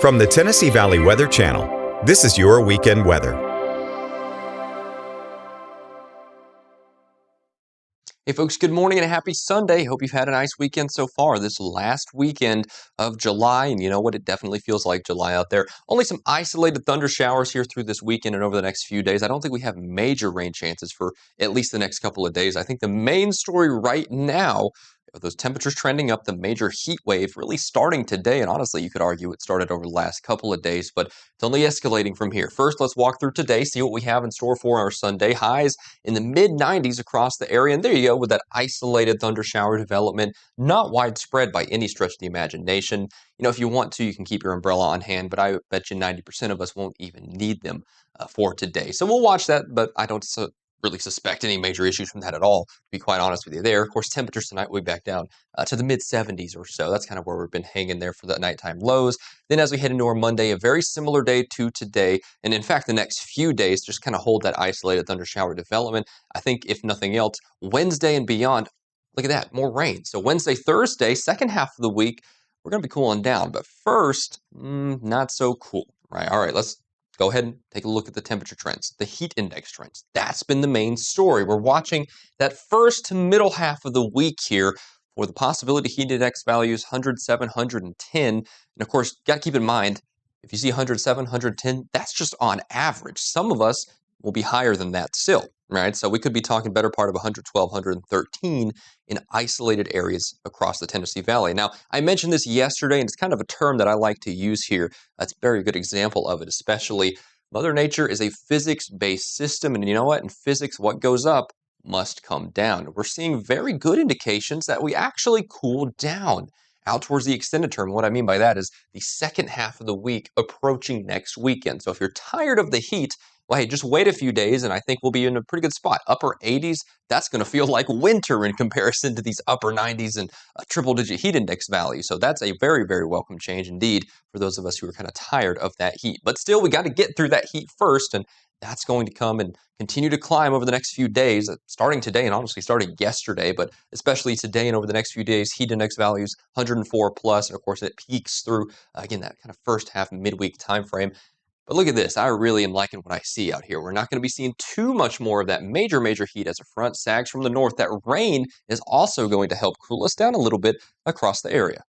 From the Tennessee Valley Weather Channel, this is your weekend weather. Hey folks, good morning and a happy Sunday. Hope you've had a nice weekend so far. This last weekend of July, and you know what? It definitely feels like July out there. Only some isolated thunder showers here through this weekend and over the next few days. I don't think we have major rain chances for at least the next couple of days. I think the main story right now, with those temperatures trending up, the major heat wave really starting today, and honestly, you could argue it started over the last couple of days, but it's only escalating from here. First, let's walk through today, see what we have in store for our Sunday. Highs in the mid-90s across the area, and there you go with that isolated thunder shower development, not widespread by any stretch of the imagination. You know, if you want to, you can keep your umbrella on hand, but I bet you 90% of us won't even need them for today. So we'll watch that, but I don't really suspect any major issues from that at all, to be quite honest with you there. Of course, temperatures tonight will be back down to the mid-70s or so. That's kind of where we've been hanging there for the nighttime lows. Then as we head into our Monday, a very similar day to today, and in fact, the next few days just kind of hold that isolated thunder shower development. I think, if nothing else, Wednesday and beyond, look at that, more rain. So Wednesday, Thursday, second half of the week, we're going to be cooling down. But first, not so cool, right? All right, let's go ahead and take a look at the temperature trends, the heat index trends. That's been the main story. We're watching that first to middle half of the week here for the possibility heat index values 107, 110. And of course, got to keep in mind, if you see 107, 110, that's just on average. Some of us will be higher than that still, right? So we could be talking better part of 112, 113 in isolated areas across the Tennessee Valley. Now, I mentioned this yesterday, and it's kind of a term that I like to use here. That's a very good example of it, especially Mother Nature is a physics-based system, and you know what? In physics, what goes up must come down. We're seeing very good indications that we actually cool down out towards the extended term. What I mean by that is the second half of the week approaching next weekend. So if you're tired of the heat, well, hey, just wait a few days and I think we'll be in a pretty good spot. Upper 80s, that's going to feel like winter in comparison to these upper 90s and triple-digit heat index values. So that's a very, very welcome change indeed for those of us who are kind of tired of that heat. But still, we got to get through that heat first, and that's going to come and continue to climb over the next few days, starting today and honestly starting yesterday, but especially today and over the next few days, heat index values 104 plus, and of course it peaks through, again, that kind of first half midweek time frame. But look at this. I really am liking what I see out here. We're not going to be seeing too much more of that major heat as a front sags from the north. That rain is also going to help cool us down a little bit across the area.